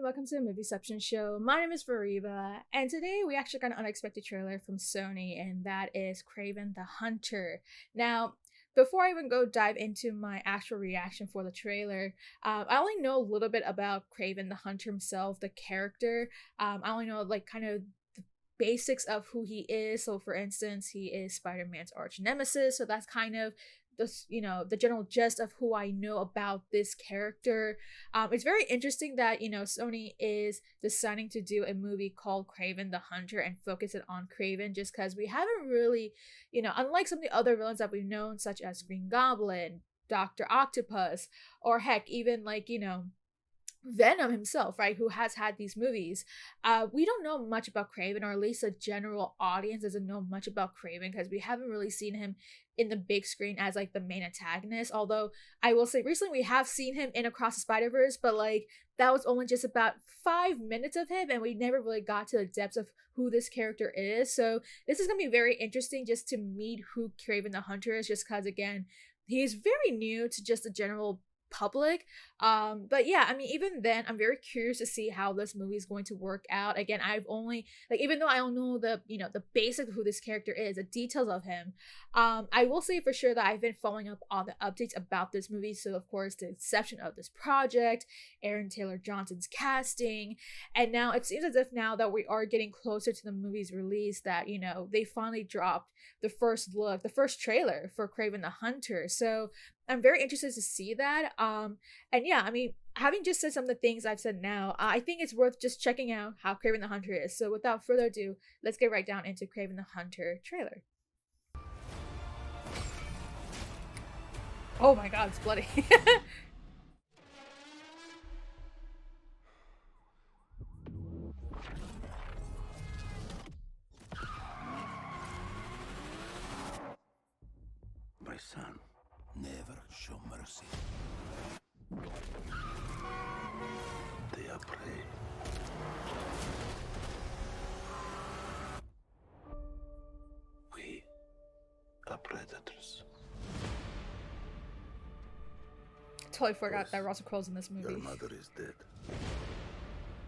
welcome to the Movieception Show. My name is Veriva, and today we actually got an unexpected trailer from Sony, and that is Kraven the Hunter. Now, before I even go dive into my actual reaction for the trailer, I only know a little bit about Kraven the Hunter himself, the character. I only know kind of the basics of who he is. So for instance, he is Spider-Man's arch nemesis, so that's kind of the general gist of who I know about this character. It's very interesting that Sony is deciding to do a movie called Kraven the Hunter and focus it on Kraven, just because we haven't really, unlike some of the other villains that we've known, such as Green Goblin, Dr. Octopus, or heck, even Venom himself, right, who has had these movies. We don't know much about Kraven, or at least the general audience doesn't know much about Kraven, because we haven't really seen him in the big screen as the main antagonist. Although I will say recently we have seen him in Across the Spider-Verse, but that was only just about 5 minutes of him, and we never really got to the depths of who this character is. So this is gonna be very interesting just to meet who Kraven the Hunter is, just because again, he is very new to just the general public. But yeah, I mean, even then, I'm very curious to see how this movie is going to work out. Again, I've only even though I don't know the the basics of who this character is, the details of him, I will say for sure that I've been following up on the updates about this movie. So of course, the inception of this project, Aaron Taylor Johnson's casting, and now it seems as if now that we are getting closer to the movie's release, that they finally dropped the first trailer for Kraven the Hunter. So I'm very interested to see that. And yeah, I mean, having just said some of the things I've said now, I think it's worth just checking out how Kraven the Hunter is. So without further ado, let's get right down into Kraven the Hunter trailer. Oh my god, it's bloody. My son, never show mercy. They are prey. We are predators. Totally forgot that Russell Crowe's in this movie. Your mother is dead.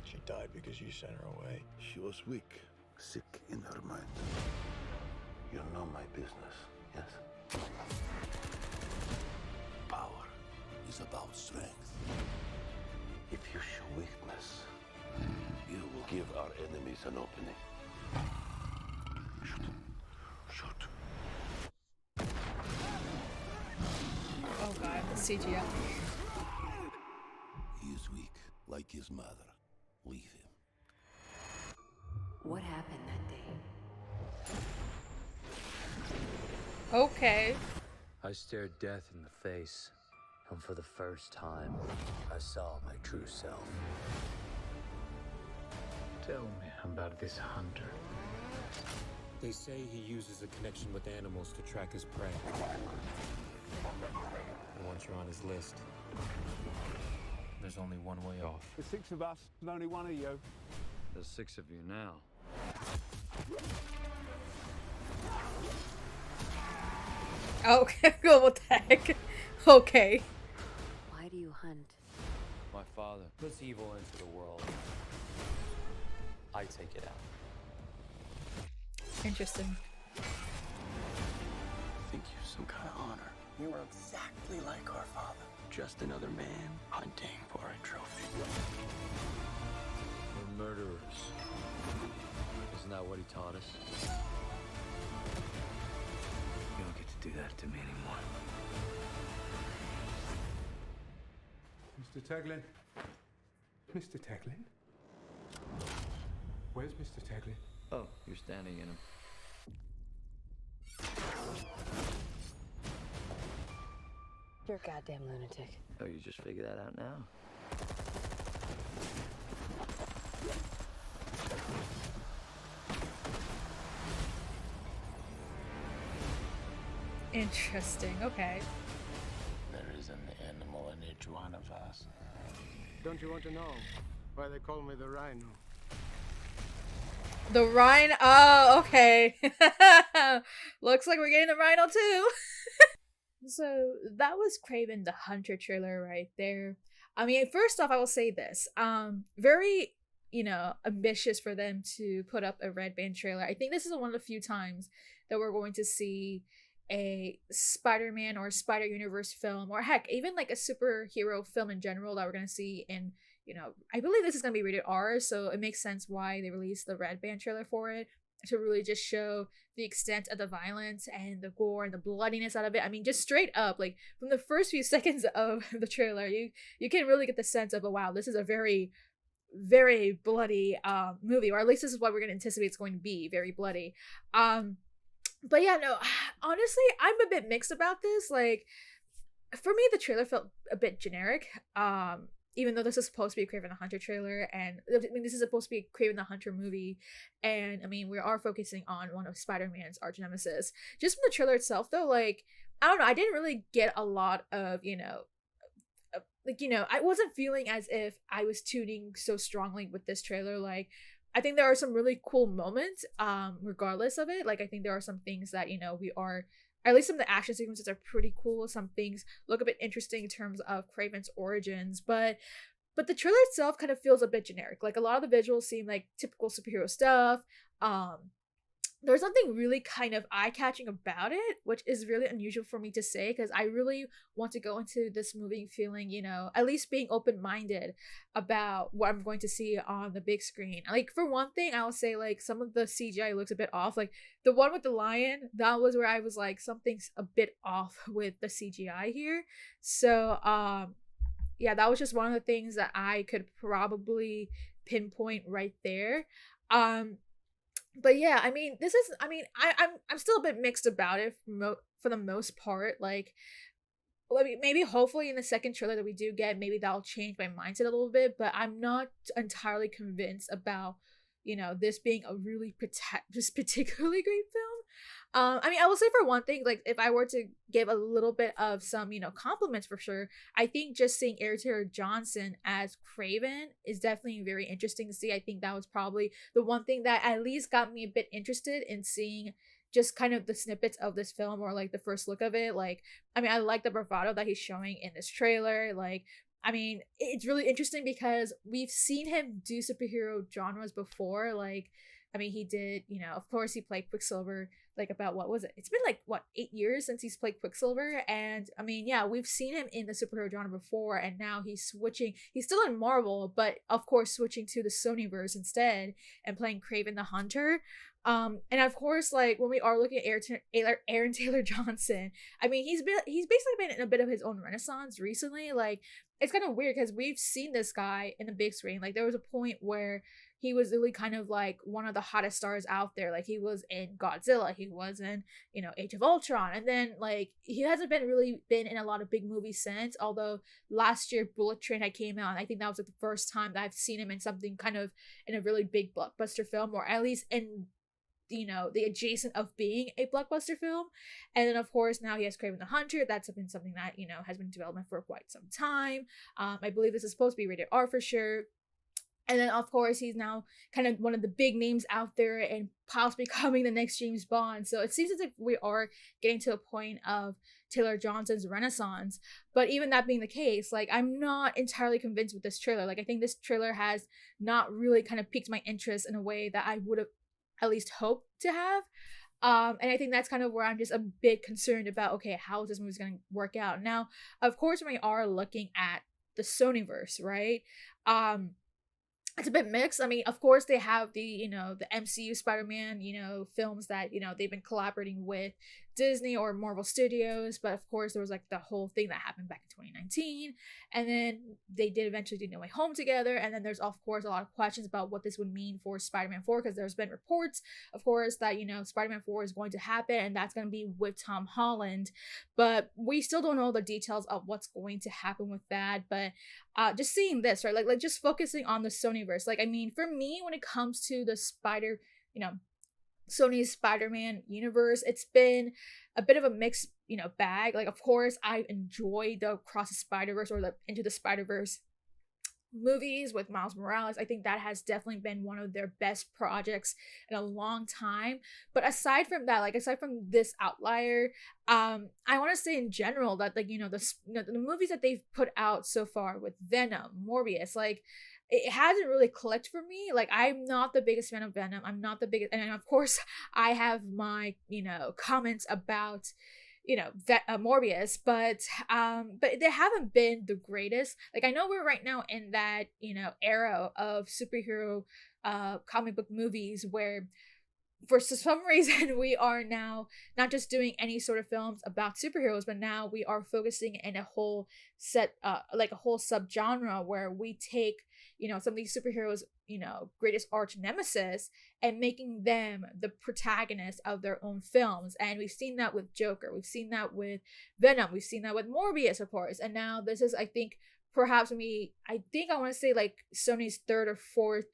She died because you sent her away. She was weak, sick in her mind. You know my business, yes? Power is about strength. If you show weakness, you will give our enemies an opening. Shoot. Shoot. Oh god, the CGI. He is weak, like his mother. Leave him. What happened that day? Okay. I stared death in the face, and for the first time, I saw my true self. Tell me about this hunter. They say he uses a connection with animals to track his prey. And once you're on his list, there's only one way off. There's 6 of us, and only one of you. There's 6 of you now. Okay, what the heck? Okay. Why do you hunt? My father puts evil into the world. I take it out. Interesting. I think you're some kind of honor. You are exactly like our father. Just another man hunting for a trophy. We're murderers. Isn't that what he taught us? You don't get to do that to me anymore. Mr. Taglin? Mr. Taglin? Where's Mr. Taglin? Oh, you're standing in him. You're a goddamn lunatic. Oh, you just figured that out now? Interesting, okay. There is an animal in each one of us. Don't you want to know why they call me the Rhino? The Rhino. Oh, okay. Looks like we're getting the Rhino too. So that was Kraven the Hunter trailer right there. I mean, first off, I will say this. Very, ambitious for them to put up a red band trailer. I think this is one of the few times that we're going to see a Spider-Man or Spider Universe film, or heck, even like a superhero film in general that we're going to see in, I believe this is going to be rated R, so it makes sense why they released the red band trailer for it, to really just show the extent of the violence and the gore and the bloodiness out of it. I mean, just straight up, like from the first few seconds of the trailer, you can really get the sense of, oh wow, this is a very, very bloody movie, or at least this is what we're gonna anticipate it's going to be, very bloody. But yeah, no, honestly, I'm a bit mixed about this. Like, for me, the trailer felt a bit generic. Even though this is supposed to be a Kraven the Hunter trailer, and I mean, this is supposed to be a Kraven the Hunter movie, and I mean, we are focusing on one of Spider-Man's arch nemesis. Just from the trailer itself, though, like, I don't know, I didn't really get a lot of, I wasn't feeling as if I was tuning so strongly with this trailer. Like, I think there are some really cool moments, regardless of it. Like, I think there are some things that, we are, at least some of the action sequences are pretty cool. Some things look a bit interesting in terms of Kraven's origins, but the trailer itself kind of feels a bit generic. Like, a lot of the visuals seem like typical superhero stuff. There's something really kind of eye-catching about it, which is really unusual for me to say, because I really want to go into this movie feeling, at least being open-minded about what I'm going to see on the big screen. Like, for one thing, I will say, like, some of the CGI looks a bit off. Like, the one with the lion, that was where I was like, something's a bit off with the CGI here. So, yeah, that was just one of the things that I could probably pinpoint right there. But yeah, I mean, I'm still a bit mixed about it for the most part. Like, maybe hopefully in the second trailer that we do get, maybe that'll change my mindset a little bit, but I'm not entirely convinced about, this being a really just particularly great film. I mean, I will say for one thing, like, if I were to give a little bit of some, compliments for sure, I think just seeing Aaron Taylor Johnson as Kraven is definitely very interesting to see. I think that was probably the one thing that at least got me a bit interested in seeing just kind of the snippets of this film, or like the first look of it. Like, I mean, I like the bravado that he's showing in this trailer. Like, I mean, it's really interesting because we've seen him do superhero genres before. Like, I mean, he did, of course, he played Quicksilver, like, about, what was it? It's been like, 8 years since he's played Quicksilver. And I mean, yeah, we've seen him in the superhero genre before, and now he's switching. He's still in Marvel, but of course, switching to the Sonyverse instead and playing Kraven the Hunter. And of course, like, when we are looking at Aaron Taylor Johnson, I mean, he's basically been in a bit of his own renaissance recently. Like, it's kind of weird because we've seen this guy in the big screen. Like, there was a point where he was really kind of like one of the hottest stars out there. Like, he was in Godzilla, he was in, Age of Ultron, and then, like, he hasn't really been in a lot of big movies since, although last year Bullet Train had came out, and I think that was like the first time that I've seen him in something kind of in a really big blockbuster film, or at least in, the adjacent of being a blockbuster film. And then of course now he has Kraven the Hunter. That's been something that, has been in development for quite some time. I believe this is supposed to be rated R for sure. And then, of course, he's now kind of one of the big names out there and possibly becoming the next James Bond. So it seems as if we are getting to a point of Taylor Johnson's renaissance. But even that being the case, like, I'm not entirely convinced with this trailer. Like, I think this trailer has not really kind of piqued my interest in a way that I would have at least hoped to have. And I think that's kind of where I'm just a bit concerned about, okay, how is this movie going to work out? Now, of course, when we are looking at the Sonyverse, right? It's a bit mixed. I mean, of course, they have the, the MCU Spider-Man, films that, they've been collaborating with Disney or Marvel Studios. But of course, there was like the whole thing that happened back in 2019. And then they did eventually do No Way Home together. And then there's, of course, a lot of questions about what this would mean for Spider-Man 4, because there's been reports, of course, that, Spider-Man 4 is going to happen, and that's going to be with Tom Holland. But we still don't know the details of what's going to happen with that. But just seeing this, right, like just focusing on the Sonyverse, like, I mean, for me, when it comes to the Sony's Spider-Man universe, it's been a bit of a mixed, bag. Like, of course, I enjoyed the Across the Spider-Verse or the Into the Spider-Verse movies with Miles Morales. I think that has definitely been one of their best projects in a long time. But aside from that, like aside from this outlier, I want to say in general that like the movies that they've put out so far with Venom, Morbius, like it hasn't really clicked for me. Like I'm not the biggest fan of Venom. I'm not the biggest, and of course I have my comments about Morbius, but they haven't been the greatest. Like I know we're right now in that era of superhero comic book movies where for some reason we are now not just doing any sort of films about superheroes, but now we are focusing in a whole set like a whole subgenre where we take some of these superheroes greatest arch nemesis and making them the protagonist of their own films. And we've seen that with Joker, we've seen that with Venom, we've seen that with Morbius, of course, and now this is I think perhaps I want to say like Sony's third or fourth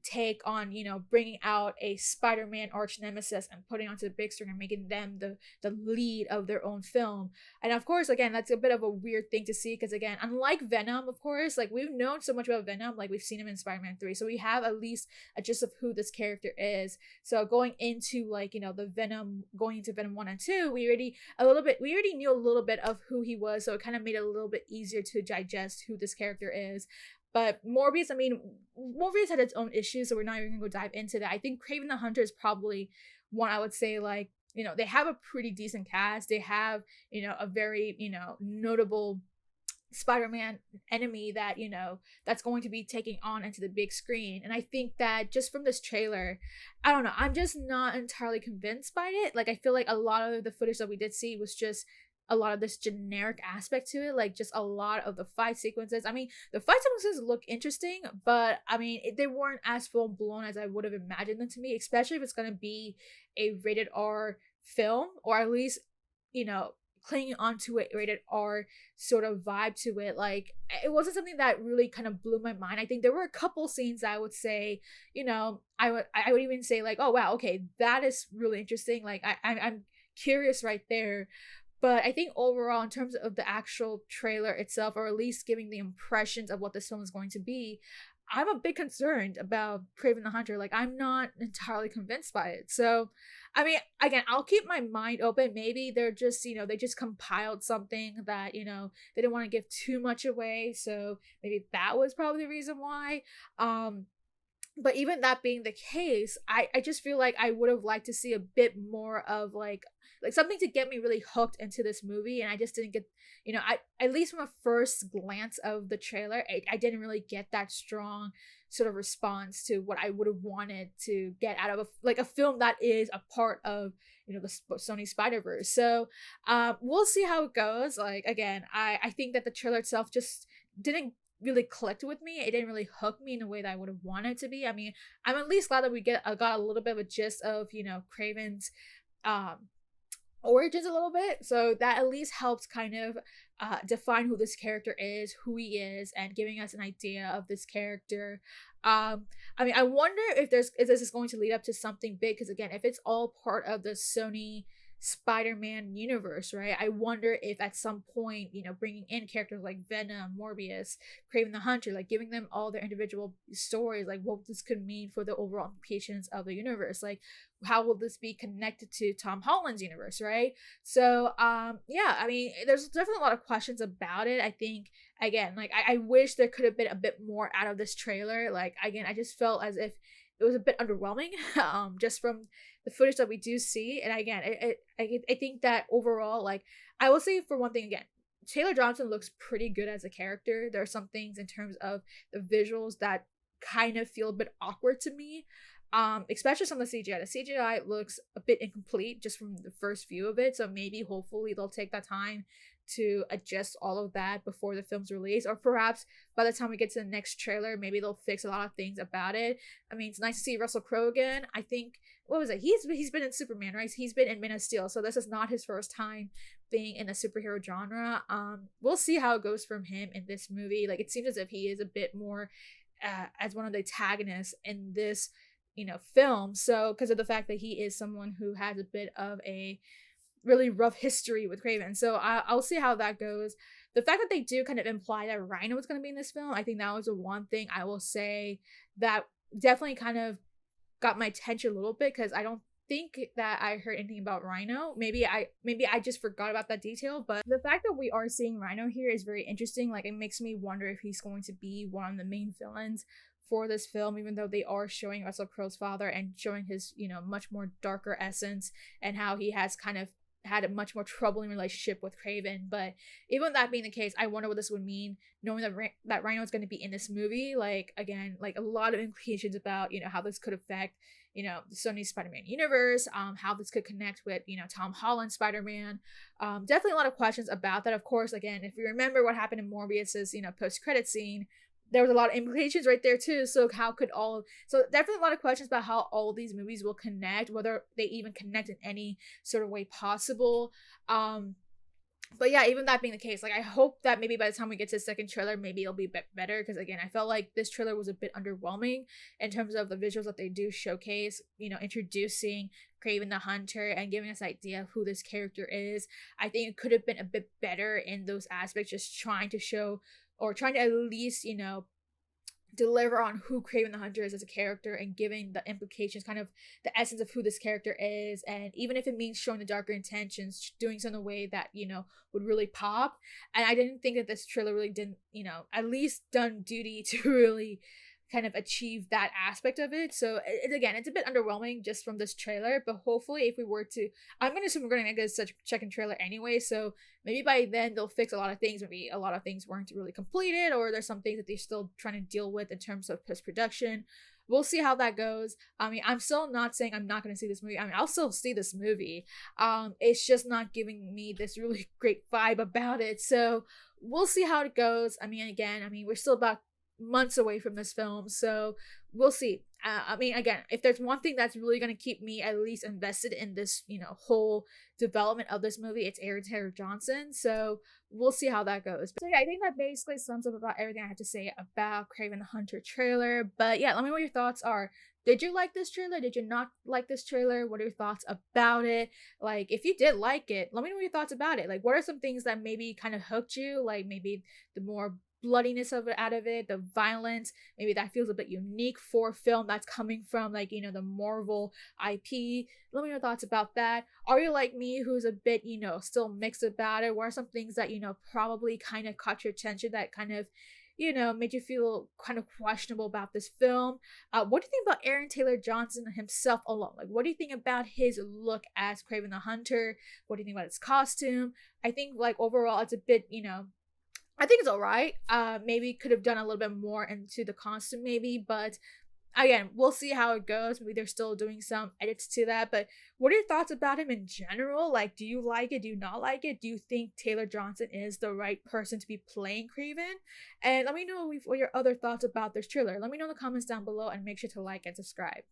take on bringing out a Spider-Man arch nemesis and putting onto the big screen and making them the lead of their own film. And of course, again, that's a bit of a weird thing to see because again, unlike Venom, of course, like we've known so much about Venom, like we've seen him in Spider-Man 3, so we have at least a gist of who this character is. So going into like the Venom, going into Venom 1 and 2, we already knew a little bit of who he was, so it kind of made it a little bit easier to digest who this character is. But Morbius, Morbius had its own issues, so we're not even gonna go dive into that. I think Kraven the Hunter is probably one I would say like, they have a pretty decent cast. They have, a very, notable Spider-Man enemy that, that's going to be taking on into the big screen. And I think that just from this trailer, I don't know, I'm just not entirely convinced by it. Like, I feel like a lot of the footage that we did see was just a lot of this generic aspect to it, like just a lot of the fight sequences. The fight sequences look interesting, but they weren't as full blown as I would have imagined them to be, especially if it's going to be a rated R film, or at least clinging onto a rated R sort of vibe to it. Like it wasn't something that really kind of blew my mind. I think there were a couple scenes that I would say, I would even say like, oh wow, okay, that is really interesting. Like I'm curious right there. But I think overall, in terms of the actual trailer itself, or at least giving the impressions of what this film is going to be, I'm a bit concerned about Kraven the Hunter. Like, I'm not entirely convinced by it. So, again, I'll keep my mind open. Maybe they're just, they just compiled something that, they didn't want to give too much away. So maybe that was probably the reason why. But even that being the case, I just feel like I would have liked to see a bit more of like something to get me really hooked into this movie, and I just didn't get, I at least from a first glance of the trailer, I didn't really get that strong sort of response to what I would have wanted to get out of a film that is a part of the Sony Spider-Verse. So we'll see how it goes. Like again, I think that the trailer itself just didn't really clicked with me. It didn't really hook me in a way that I would have wanted it to be. I'm at least glad that we got a little bit of a gist of Kraven's origins a little bit, so that at least helps kind of define who this character is, who he is, and giving us an idea of this character. I wonder if this is going to lead up to something big, because again, if it's all part of the Sony Spider-Man universe, right? I wonder if at some point, bringing in characters like Venom, Morbius, Kraven the Hunter, like giving them all their individual stories, like what this could mean for the overall implications of the universe. Like, how will this be connected to Tom Holland's universe, right? So, there's definitely a lot of questions about it. I think, again, like I wish there could have been a bit more out of this trailer. Like, again, I just felt as if it was a bit underwhelming, just from the footage that we do see. And again, I think that overall, like, I will say for one thing, again, Taylor Johnson looks pretty good as a character. There are some things in terms of the visuals that kind of feel a bit awkward to me, especially some of the CGI. The CGI looks a bit incomplete just from the first view of it. So maybe, hopefully, they'll take that time to adjust all of that before the film's release, or perhaps by the time we get to the next trailer, maybe they'll fix a lot of things about it. It's nice to see Russell Crowe again. I think, what was it? He's been in Superman, right? He's been in Man of Steel, so this is not his first time being in the superhero genre. We'll see how it goes from him in this movie. Like, it seems as if he is a bit more as one of the antagonists in this, film. So, because of the fact that he is someone who has a bit of a really rough history with Kraven. So I'll see how that goes. the fact that they do kind of imply that Rhino was going to be in this film, I think that was the one thing I will say that definitely kind of got my attention a little bit, because I don't think that I heard anything about Rhino. Maybe I just forgot about that detail, but the fact that we are seeing Rhino here is very interesting. Like, it makes me wonder if he's going to be one of the main villains for this film, even though they are showing Russell Crowe's father and showing his, you know, much more darker essence, and how he has kind of had a much more troubling relationship with Kraven. But even that being the case, I wonder what this would mean, knowing that Rhino is going to be in this movie. Like, again, like a lot of implications about, you know, how this could affect, you know, the Sony Spider-Man universe, how this could connect with, you know, Tom Holland's Spider-Man. Definitely a lot of questions about that. Of course, again, if you remember what happened in Morbius's, you know, post-credit scene, there was a lot of implications right there too. So definitely a lot of questions about how all these movies will connect, whether they even connect in any sort of way possible. But yeah, even that being the case, like, I hope that maybe by the time we get to the second trailer, maybe it'll be a bit better, because again, I felt like this trailer was a bit underwhelming in terms of the visuals that they do showcase, you know, introducing Kraven the Hunter and giving us an idea of who this character is. I think it could have been a bit better in those aspects, just trying to show, or trying to at least, you know, deliver on who Kraven the Hunter is as a character, and giving the implications, kind of the essence of who this character is. And even if it means showing the darker intentions, doing so in a way that, you know, would really pop. And I didn't think that this trailer really didn't, you know, at least done duty to really kind of achieve that aspect of it. So again, it's a bit underwhelming just from this trailer, but hopefully if we were to, I'm going to assume we're going to get such second trailer anyway, so maybe by then they'll fix a lot of things. Maybe a lot of things weren't really completed, or there's some things that they're still trying to deal with in terms of post-production. We'll see how that goes. I mean, I'm still not saying I'm not going to see this movie. I mean, I'll still see this movie. It's just not giving me this really great vibe about it. So we'll see how it goes. I mean, again, we're still about months away from this film, so we'll see. I mean, again, if there's one thing that's really going to keep me at least invested in this, you know, whole development of this movie, it's Aaron Taylor Johnson. So we'll see how that goes. So yeah, I think that basically sums up about everything I have to say about Kraven the Hunter trailer. But yeah, let me know what your thoughts are. Did you like this trailer? Did you not like this trailer? What are your thoughts about it? Like, if you did like it, let me know your thoughts about it. Like, what are some things that maybe kind of hooked you? Like, maybe the more bloodiness of it, out of it, the violence, maybe that feels a bit unique for a film that's coming from, like, you know, the Marvel IP. Let me know your thoughts about that. Are you like me, who's a bit, you know, still mixed about it? What are some things that, you know, probably kind of caught your attention, that kind of, you know, made you feel kind of questionable about this film? What do you think about Aaron Taylor Johnson himself alone? Like, what do you think about his look as Kraven the Hunter? What do you think about his costume? I think, like, overall, it's a bit, you know, I think it's alright. Maybe could have done a little bit more into the costume, maybe, but again, we'll see how it goes. Maybe they're still doing some edits to that. But what are your thoughts about him in general? Like, do you like it? Do you not like it? Do you think Taylor Johnson is the right person to be playing Kraven? And let me know what your other thoughts about this trailer. Let me know in the comments down below, and make sure to like and subscribe.